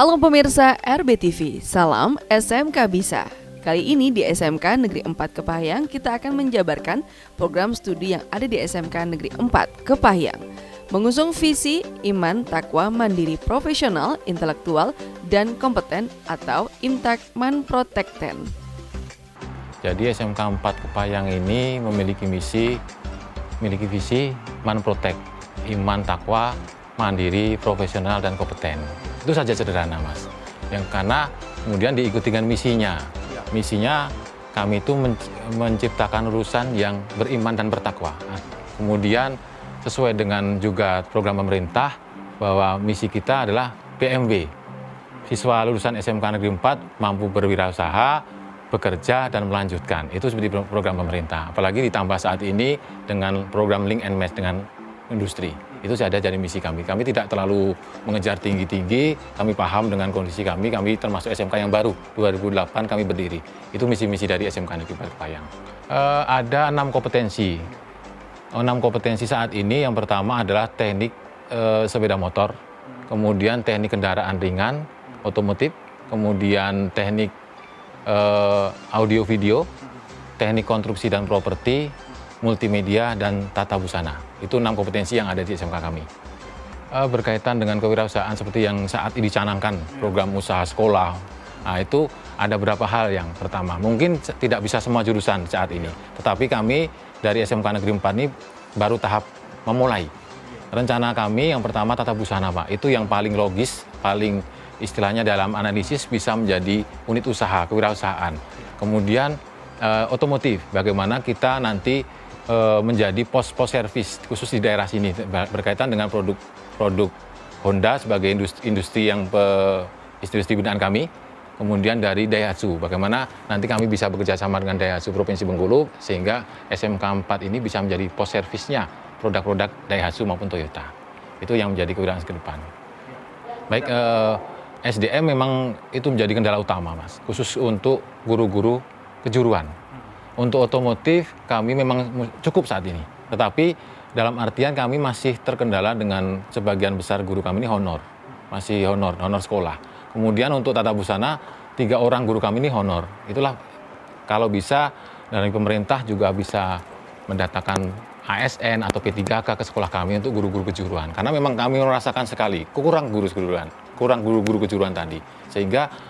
Halo pemirsa RBTV, salam SMK Bisa. Kali ini di SMK Negeri 4 Kepahyang kita akan menjabarkan program studi yang ada di SMK Negeri 4 Kepahyang. Mengusung visi iman, takwa, mandiri, profesional, intelektual, dan kompeten atau Imtak Man Protekten. Jadi SMK 4 Kepahyang ini memiliki visi Man Protek, iman, takwa, mandiri, profesional, dan kompeten. Itu saja sederhana, Mas. Yang karena kemudian diikuti dengan misinya. Misinya kami itu menciptakan lulusan yang beriman dan bertakwa. Kemudian sesuai dengan juga program pemerintah bahwa misi kita adalah PMW. Siswa lulusan SMK Negeri 4 mampu berwirausaha, bekerja, dan melanjutkan. Itu seperti program pemerintah. Apalagi ditambah saat ini dengan program link and match dengan industri. Itu ada jadi misi kami. Kami tidak terlalu mengejar tinggi-tinggi, kami paham dengan kondisi kami termasuk SMK yang baru, 2008 kami berdiri. Itu misi-misi dari SMK Negeri 4 Kepahyang. Ada 6 kompetensi. 6 kompetensi saat ini, yang pertama adalah teknik sepeda motor, kemudian teknik kendaraan ringan, otomotif, kemudian teknik audio-video, teknik konstruksi dan properti, multimedia, dan tata busana. Itu 6 kompetensi yang ada di SMK kami. Berkaitan dengan kewirausahaan seperti yang saat ini dicanangkan, program usaha sekolah, nah itu ada beberapa hal. Yang pertama, mungkin tidak bisa semua jurusan saat ini, tetapi kami dari SMK Negeri 4 ini baru tahap memulai. Rencana kami yang pertama tata busana, Pak. Itu yang paling logis, paling istilahnya dalam analisis bisa menjadi unit usaha, kewirausahaan. Kemudian otomotif, bagaimana kita nanti menjadi pos-pos servis khusus di daerah sini berkaitan dengan produk Honda sebagai industri binaan kami. Kemudian dari Daihatsu, bagaimana nanti kami bisa bekerja sama dengan Daihatsu Provinsi Bengkulu sehingga SMK 4 ini bisa menjadi pos servisnya produk-produk Daihatsu maupun Toyota. Itu yang menjadi kewirausahaan ke depan. Baik, SDM memang itu menjadi kendala utama, Mas, khusus untuk guru-guru kejuruan. Untuk otomotif kami memang cukup saat ini, tetapi dalam artian kami masih terkendala dengan sebagian besar guru kami ini honor, masih honor sekolah. Kemudian untuk tata busana 3 orang guru kami ini honor. Itulah kalau bisa dari pemerintah juga bisa mendatangkan ASN atau P3K ke sekolah kami untuk guru-guru kejuruan. Karena memang kami merasakan sekali kurang guru-guru kejuruan tadi. Sehingga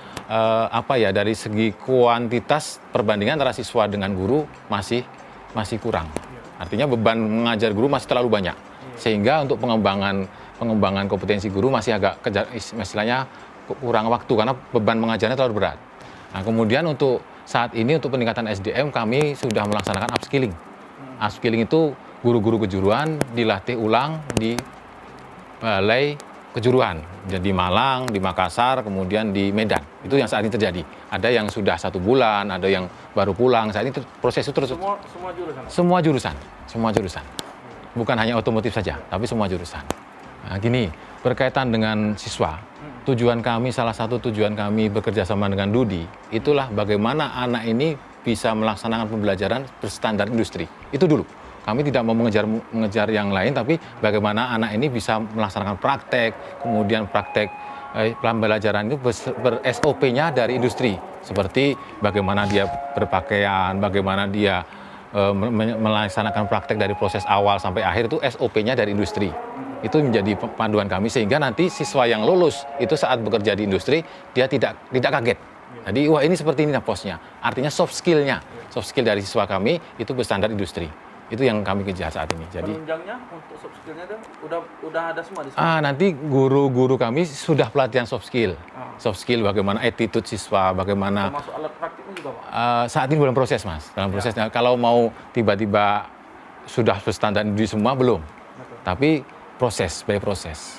dari segi kuantitas perbandingan antara siswa dengan guru masih kurang. Artinya beban mengajar guru masih terlalu banyak. Sehingga untuk pengembangan kompetensi guru masih agak istilahnya kurang waktu karena beban mengajarnya terlalu berat. Nah, kemudian untuk saat ini untuk peningkatan SDM kami sudah melaksanakan upskilling. Upskilling itu guru-guru kejuruan dilatih ulang di balai kejuruan, di Malang, di Makassar, kemudian di Medan. Itu yang saat ini terjadi. Ada yang sudah 1 bulan, ada yang baru pulang. Saat ini proses itu terus. Semua jurusan. Bukan hanya otomotif saja, tapi semua jurusan. Nah, gini, berkaitan dengan siswa, salah satu tujuan kami bekerja sama dengan Dudi, itulah bagaimana anak ini bisa melaksanakan pembelajaran berstandar industri. Itu dulu. Kami tidak mau mengejar yang lain, tapi bagaimana anak ini bisa melaksanakan praktek, kemudian praktek pembelajaran itu ber-SOP-nya dari industri. Seperti bagaimana dia berpakaian, bagaimana dia melaksanakan praktek dari proses awal sampai akhir itu SOP-nya dari industri. Itu menjadi panduan kami sehingga nanti siswa yang lulus itu saat bekerja di industri, dia tidak kaget. Jadi, wah ini seperti ini posnya. Artinya soft skill dari siswa kami itu berstandar industri. Itu yang kami kejar saat ini. Jadi penunjangnya untuk soft skill-nya udah ada semua di sini. Nanti guru-guru kami sudah pelatihan soft skill. Soft skill bagaimana attitude siswa, bagaimana termasuk alat praktiknya juga, Pak. Saat ini belum proses, Mas. Dalam prosesnya kalau mau tiba-tiba sudah berstandar di semua belum. Betul. Tapi proses.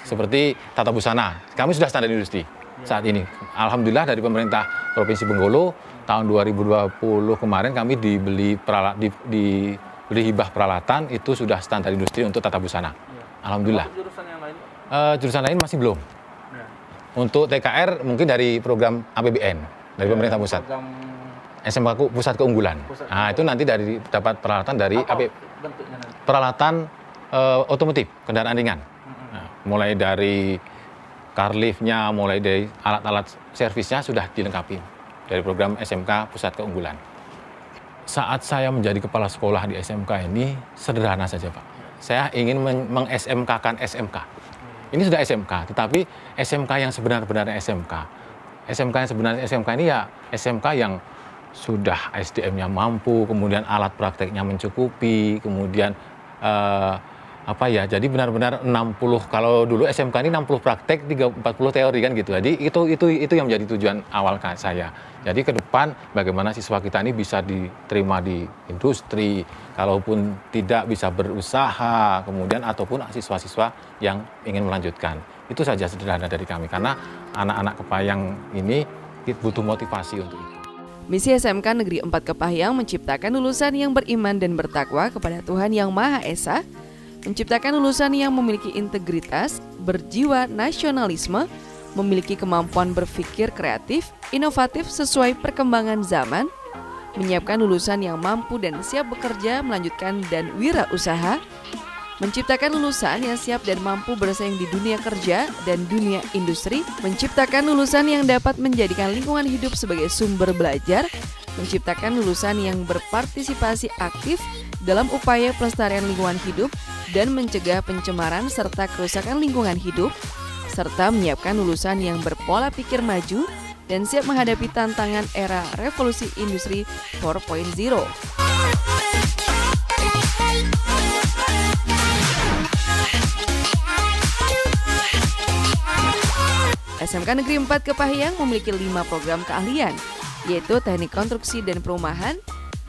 Seperti tata busana. Kami sudah standar industri saat ini. Alhamdulillah dari pemerintah Provinsi Bengkulu tahun 2020 kemarin kami dibeli hibah peralatan itu sudah standar industri untuk tata busana. Alhamdulillah. Jurusan yang lain? Jurusan lain masih belum. Untuk TKR mungkin dari program APBN dari pemerintah pusat. SMK Pusat Keunggulan. Nah, itu nanti dapat peralatan dari peralatan otomotif, kendaraan ringan. Nah, mulai dari car lift-nya, mulai dari alat-alat servisnya sudah dilengkapi dari program SMK Pusat Keunggulan. Saat saya menjadi kepala sekolah di SMK ini sederhana saja Pak. Saya ingin meng-SMK-kan SMK. Ini sudah SMK, tetapi SMK yang sebenar-benarnya SMK. SMK yang sebenarnya SMK ini ya SMK yang sudah SDM-nya mampu, kemudian alat prakteknya mencukupi, kemudian jadi benar-benar 60, kalau dulu SMK ini 60 praktek, 40 teori kan gitu. Jadi itu yang menjadi tujuan awal saya. Jadi ke depan bagaimana siswa kita ini bisa diterima di industri, kalaupun tidak bisa berusaha, kemudian ataupun siswa-siswa yang ingin melanjutkan. Itu saja sederhana dari kami, karena anak-anak Kepayang ini butuh motivasi untuk itu. Misi SMK Negeri 4 Kepahyang menciptakan lulusan yang beriman dan bertakwa kepada Tuhan Yang Maha Esa, menciptakan lulusan yang memiliki integritas, berjiwa nasionalisme, memiliki kemampuan berpikir kreatif, inovatif sesuai perkembangan zaman, menyiapkan lulusan yang mampu dan siap bekerja, melanjutkan dan wirausaha, menciptakan lulusan yang siap dan mampu bersaing di dunia kerja dan dunia industri, menciptakan lulusan yang dapat menjadikan lingkungan hidup sebagai sumber belajar, menciptakan lulusan yang berpartisipasi aktif dalam upaya pelestarian lingkungan hidup dan mencegah pencemaran serta kerusakan lingkungan hidup, serta menyiapkan lulusan yang berpola pikir maju dan siap menghadapi tantangan era revolusi industri 4.0. SMK Negeri 4 Kepahyang memiliki 5 program keahlian, yaitu teknik konstruksi dan perumahan,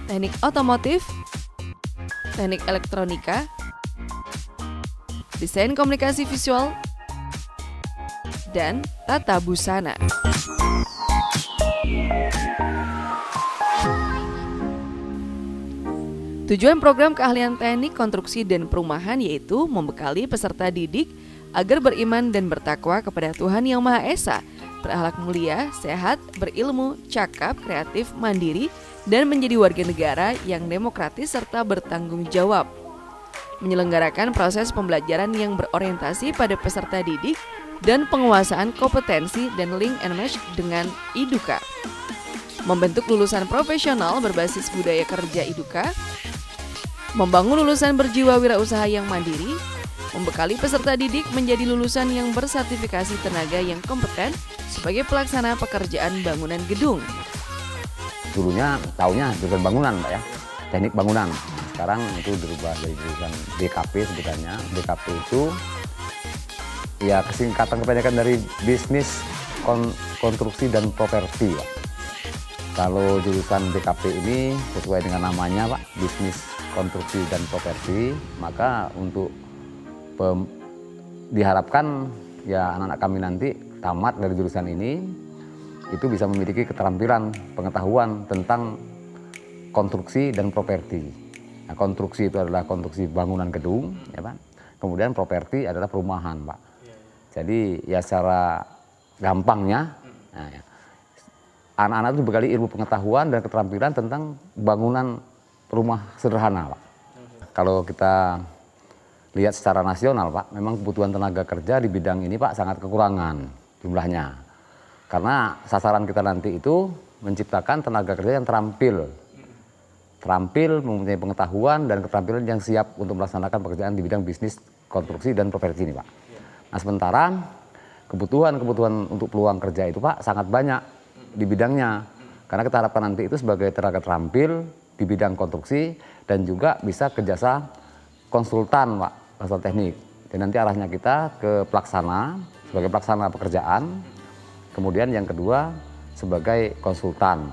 teknik otomotif, teknik elektronika, desain komunikasi visual, dan tata busana. Tujuan program keahlian teknik konstruksi dan perumahan yaitu membekali peserta didik agar beriman dan bertakwa kepada Tuhan Yang Maha Esa, berakhlak mulia, sehat, berilmu, cakap, kreatif, mandiri, dan menjadi warga negara yang demokratis serta bertanggung jawab. Menyelenggarakan proses pembelajaran yang berorientasi pada peserta didik dan penguasaan kompetensi dan link and match dengan IDUKA. Membentuk lulusan profesional berbasis budaya kerja IDUKA, membangun lulusan berjiwa wirausaha yang mandiri, membekali peserta didik menjadi lulusan yang bersertifikasi tenaga yang kompeten sebagai pelaksana pekerjaan bangunan gedung. Dulunya taunya jurusan bangunan Pak ya, teknik bangunan. Sekarang itu berubah dari jurusan BKP sebutannya. BKP itu ya kesingkatan kebanyakan dari bisnis konstruksi dan properti Pak. Kalau jurusan BKP ini sesuai dengan namanya Pak, bisnis konstruksi dan properti, maka untuk diharapkan ya anak-anak kami nanti tamat dari jurusan ini itu bisa memiliki keterampilan pengetahuan tentang konstruksi dan properti. Nah, konstruksi itu adalah konstruksi bangunan gedung, ya Pak. Kemudian properti adalah perumahan, Pak. Jadi ya secara gampangnya, nah, ya, anak-anak itu dibekali ilmu pengetahuan dan keterampilan tentang bangunan rumah sederhana, Pak. Kalau kita lihat secara nasional, Pak, memang kebutuhan tenaga kerja di bidang ini, Pak, sangat kekurangan jumlahnya. Karena sasaran kita nanti itu menciptakan tenaga kerja yang terampil, mempunyai pengetahuan dan keterampilan yang siap untuk melaksanakan pekerjaan di bidang bisnis, konstruksi, dan properti ini, Pak. Nah, sementara kebutuhan untuk peluang kerja itu, Pak, sangat banyak di bidangnya. Karena kita harapkan nanti itu sebagai tenaga terampil di bidang konstruksi dan juga bisa ke jasa konsultan, Pak, konsultan teknik. Dan nanti arahnya kita ke pelaksana, sebagai pelaksana pekerjaan. Kemudian yang kedua sebagai konsultan.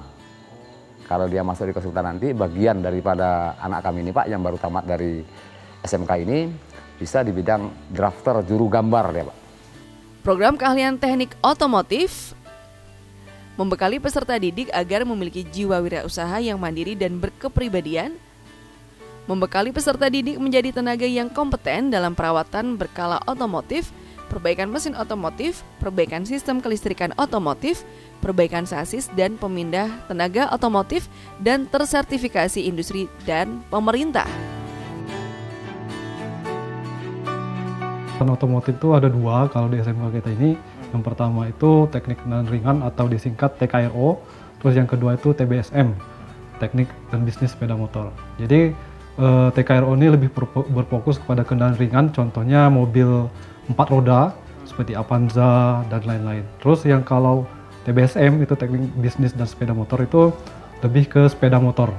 Kalau dia masuk di konsultan nanti bagian daripada anak kami ini, Pak, yang baru tamat dari SMK ini bisa di bidang drafter juru gambar ya, Pak. Program keahlian teknik otomotif membekali peserta didik agar memiliki jiwa wirausaha yang mandiri dan berkepribadian, membekali peserta didik menjadi tenaga yang kompeten dalam perawatan berkala otomotif, perbaikan mesin otomotif, perbaikan sistem kelistrikan otomotif, perbaikan sasis dan pemindah tenaga otomotif, dan tersertifikasi industri dan pemerintah. Otomotif itu ada dua kalau di SMK kita ini. Yang pertama itu teknik kendaraan ringan atau disingkat TKRO, terus yang kedua itu TBSM, teknik dan bisnis sepeda motor. Jadi TKRO ini lebih berfokus kepada kendaraan ringan, contohnya mobil 4 roda seperti Avanza dan lain-lain. Terus yang kalau TBSM itu teknik bisnis dan sepeda motor itu lebih ke sepeda motor.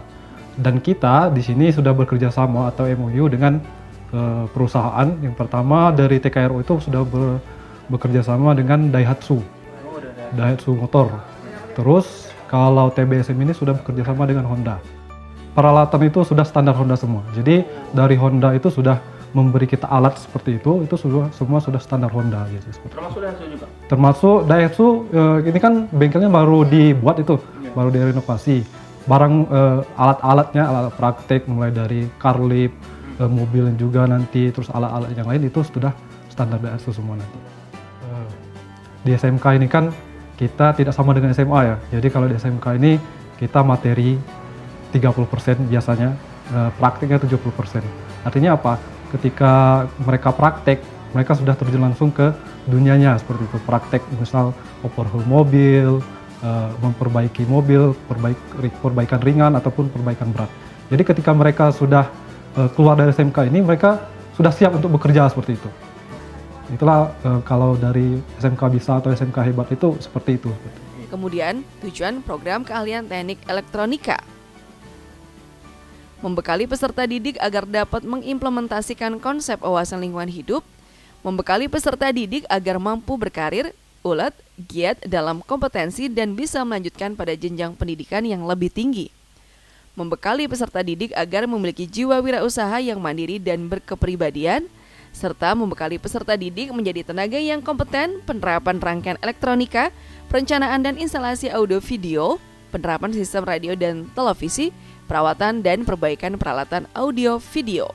Dan kita di sini sudah bekerja sama atau MOU dengan perusahaan. Yang pertama dari TKRO itu sudah bekerja sama dengan Daihatsu Motor. Terus kalau TBSM ini sudah bekerja sama dengan Honda. Peralatan itu sudah standar Honda semua. Jadi dari Honda itu sudah memberi kita alat seperti itu semua sudah standar Honda gitu. Termasuk Daihatsu juga? Termasuk Daihatsu, ini kan bengkelnya baru dibuat itu, baru direnovasi. Barang alat-alatnya, alat praktek mulai dari car lift, mobil juga nanti, terus alat-alat yang lain itu sudah standar Daihatsu semua nanti. Di SMK ini kan kita tidak sama dengan SMA ya. Jadi kalau di SMK ini kita materi 30% biasanya, praktiknya 70%. Artinya apa? Ketika mereka praktek, mereka sudah terjun langsung ke dunianya seperti itu. Praktek misal overhaul mobil, memperbaiki mobil, perbaikan ringan ataupun perbaikan berat. Jadi ketika mereka sudah keluar dari SMK ini, mereka sudah siap untuk bekerja seperti itu. Itulah kalau dari SMK Bisa atau SMK Hebat itu seperti itu. Kemudian, tujuan program keahlian teknik elektronika. Membekali peserta didik agar dapat mengimplementasikan konsep wawasan lingkungan hidup, membekali peserta didik agar mampu berkarir, ulet, giat dalam kompetensi dan bisa melanjutkan pada jenjang pendidikan yang lebih tinggi. Membekali peserta didik agar memiliki jiwa wirausaha yang mandiri dan berkepribadian, serta membekali peserta didik menjadi tenaga yang kompeten penerapan rangkaian elektronika, perencanaan dan instalasi audio video, penerapan sistem radio dan televisi, perawatan dan perbaikan peralatan audio video.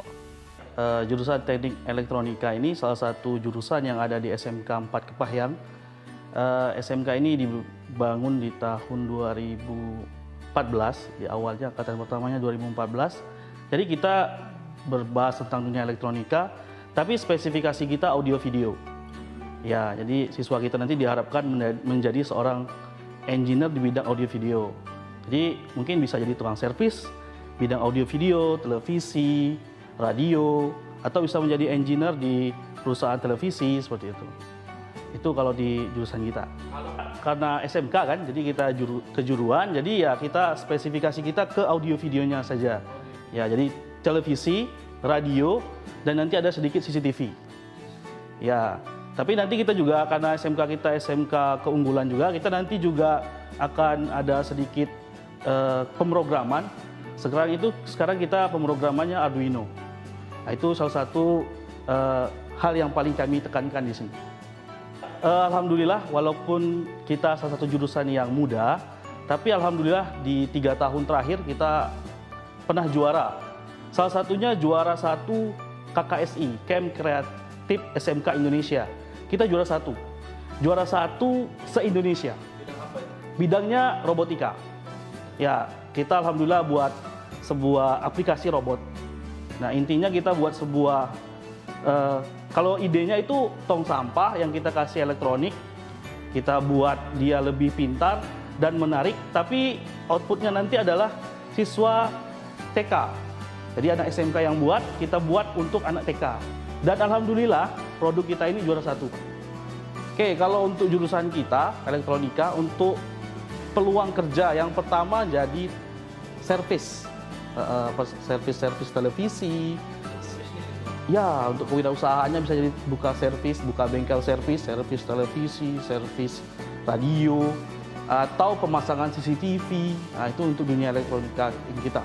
Jurusan teknik elektronika ini salah satu jurusan yang ada di SMK 4 Kepahyang. SMK ini dibangun di tahun 2014, di awalnya angkatan pertamanya 2014. Jadi kita berbahas tentang dunia elektronika, tapi spesifikasi kita audio video. Ya, jadi siswa kita nanti diharapkan menjadi seorang engineer di bidang audio video. Jadi mungkin bisa jadi tukang servis, bidang audio video, televisi, radio, atau bisa menjadi engineer di perusahaan televisi seperti itu. Itu kalau di jurusan kita. Karena SMK kan, jadi kita kejuruan, jadi ya kita spesifikasi kita ke audio videonya saja. Ya, jadi televisi, radio, dan nanti ada sedikit CCTV. Ya, tapi nanti kita juga karena SMK kita SMK keunggulan juga, kita nanti juga akan ada sedikit pemrograman. Sekarang kita pemrogramannya Arduino. Nah, itu salah satu hal yang paling kami tekankan di sini. Alhamdulillah, walaupun kita salah satu jurusan yang muda, tapi alhamdulillah di 3 tahun terakhir kita pernah juara. Salah satunya juara 1 KKSI, Camp Kreatif SMK Indonesia. Kita juara 1. Juara 1 se-Indonesia. Bidang apa itu? Bidangnya robotika. Ya, kita alhamdulillah buat sebuah aplikasi robot. Nah, intinya kita buat sebuah, kalau idenya itu tong sampah yang kita kasih elektronik, kita buat dia lebih pintar dan menarik, tapi outputnya nanti adalah siswa TK. Jadi anak SMK yang buat, kita buat untuk anak TK. Dan alhamdulillah produk kita ini juara 1. Oke, kalau untuk jurusan kita, elektronika, untuk peluang kerja yang pertama jadi servis. Servis televisi. Ya, untuk kewirausahaannya bisa jadi buka servis, buka bengkel servis televisi, servis radio, atau pemasangan CCTV. Nah, itu untuk dunia elektronika kita.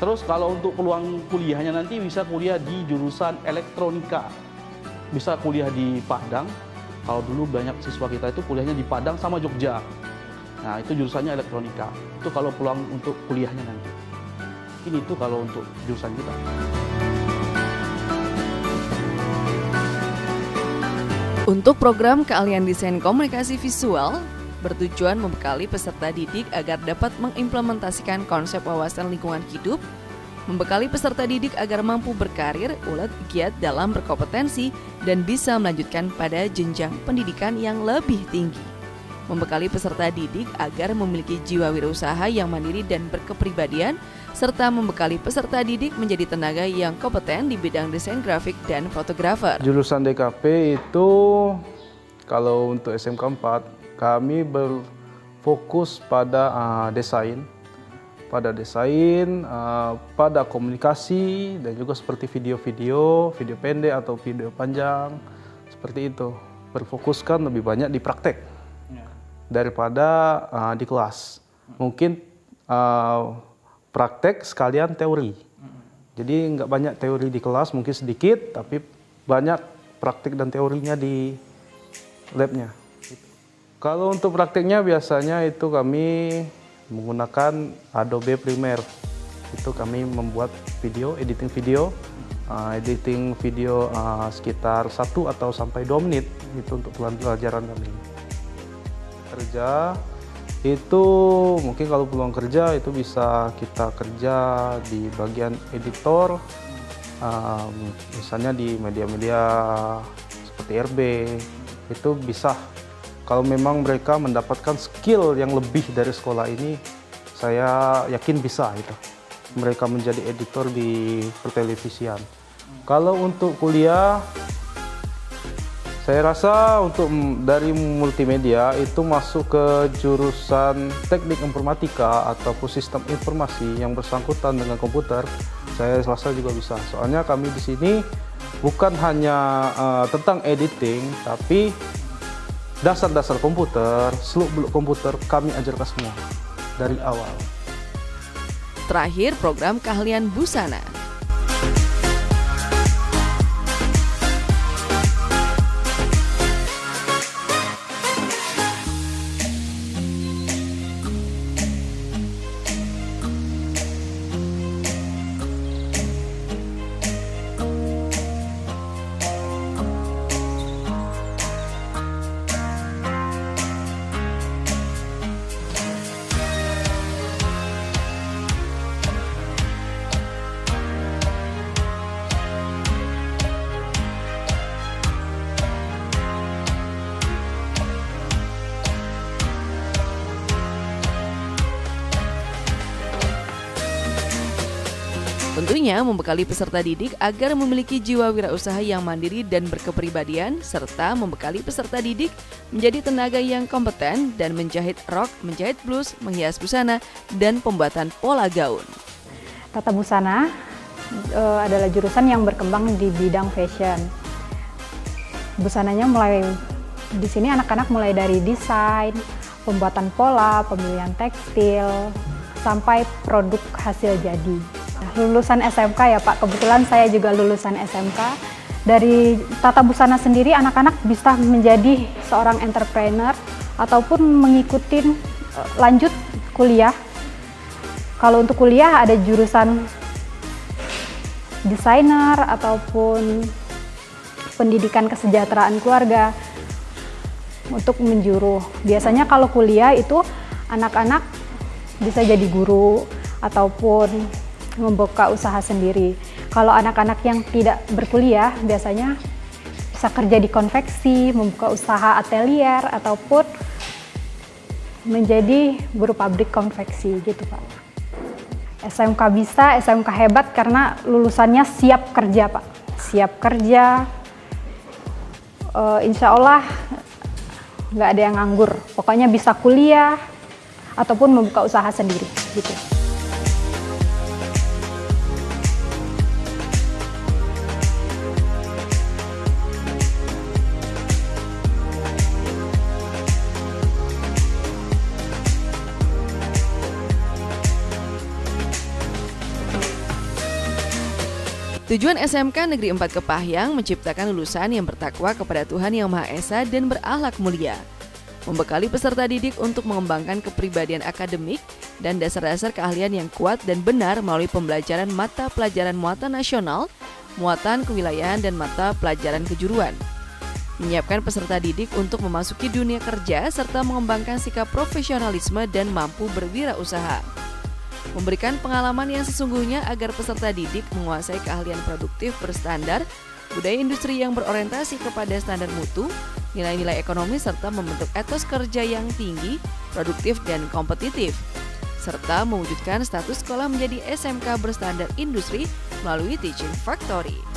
Terus kalau untuk peluang kuliahnya nanti bisa kuliah di jurusan elektronika. Bisa kuliah di Padang. Kalau dulu banyak siswa kita itu kuliahnya di Padang sama Jogja. Nah, itu jurusannya elektronika. Itu kalau peluang untuk kuliahnya nanti. Ini itu kalau untuk jurusan kita. Untuk program keahlian desain komunikasi visual, bertujuan membekali peserta didik agar dapat mengimplementasikan konsep wawasan lingkungan hidup, membekali peserta didik agar mampu berkarir, ulet, giat dalam berkompetensi, dan bisa melanjutkan pada jenjang pendidikan yang lebih tinggi. Membekali peserta didik agar memiliki jiwa wirausaha yang mandiri dan berkepribadian, serta membekali peserta didik menjadi tenaga yang kompeten di bidang desain grafik dan fotografer. Jurusan DKP itu kalau untuk SMK 4 kami berfokus pada desain, pada komunikasi, dan juga seperti video pendek atau video panjang, seperti itu. Berfokuskan lebih banyak di praktek daripada di kelas. Mungkin praktek sekalian teori. Jadi nggak banyak teori di kelas, mungkin sedikit, tapi banyak praktek dan teorinya di labnya. Kalau untuk prakteknya biasanya itu kami menggunakan Adobe Premiere. Itu kami membuat video, editing video sekitar 1 atau sampai 2 menit itu untuk pelajaran kami. Kerja itu mungkin kalau peluang kerja itu bisa kita kerja di bagian editor, misalnya di media-media seperti RB, itu bisa. Kalau memang mereka mendapatkan skill yang lebih dari sekolah ini, saya yakin bisa itu. Mereka menjadi editor di pertelevisian. Kalau untuk kuliah, saya rasa untuk dari multimedia itu masuk ke jurusan teknik informatika ataupun sistem informasi yang bersangkutan dengan komputer, saya rasa juga bisa. Soalnya kami di sini bukan hanya tentang editing, tapi dasar-dasar komputer, seluk-beluk komputer kami ajarkan semua dari awal. Terakhir, program keahlian busana. Tentunya membekali peserta didik agar memiliki jiwa wirausaha yang mandiri dan berkepribadian, serta membekali peserta didik menjadi tenaga yang kompeten dan menjahit rok, menjahit blus, menghias busana, dan pembuatan pola gaun. Tata busana adalah jurusan yang berkembang di bidang fashion. Busananya mulai di sini anak-anak mulai dari desain, pembuatan pola, pemilihan tekstil, sampai produk hasil jadi. Lulusan SMK ya Pak, kebetulan saya juga lulusan SMK. Dari tata busana sendiri anak-anak bisa menjadi seorang entrepreneur ataupun mengikuti lanjut kuliah. Kalau untuk kuliah ada jurusan desainer ataupun pendidikan kesejahteraan keluarga untuk menjuru. Biasanya kalau kuliah itu anak-anak bisa jadi guru ataupun membuka usaha sendiri. Kalau anak-anak yang tidak berkuliah biasanya bisa kerja di konveksi, membuka usaha atelier ataupun menjadi buruh pabrik konveksi gitu Pak. SMK bisa, SMK hebat karena lulusannya siap kerja Pak. Siap kerja, insya Allah nggak ada yang nganggur. Pokoknya bisa kuliah ataupun membuka usaha sendiri gitu. Tujuan SMK Negeri 4 Kepahyang menciptakan lulusan yang bertakwa kepada Tuhan Yang Maha Esa dan berakhlak mulia. Membekali peserta didik untuk mengembangkan kepribadian akademik dan dasar-dasar keahlian yang kuat dan benar melalui pembelajaran mata pelajaran muatan nasional, muatan kewilayahan, dan mata pelajaran kejuruan. Menyiapkan peserta didik untuk memasuki dunia kerja serta mengembangkan sikap profesionalisme dan mampu berwirausaha. memberikan pengalaman yang sesungguhnya agar peserta didik menguasai keahlian produktif berstandar, budaya industri yang berorientasi kepada standar mutu, nilai-nilai ekonomi serta membentuk etos kerja yang tinggi, produktif dan kompetitif, serta mewujudkan status sekolah menjadi SMK berstandar industri melalui Teaching Factory.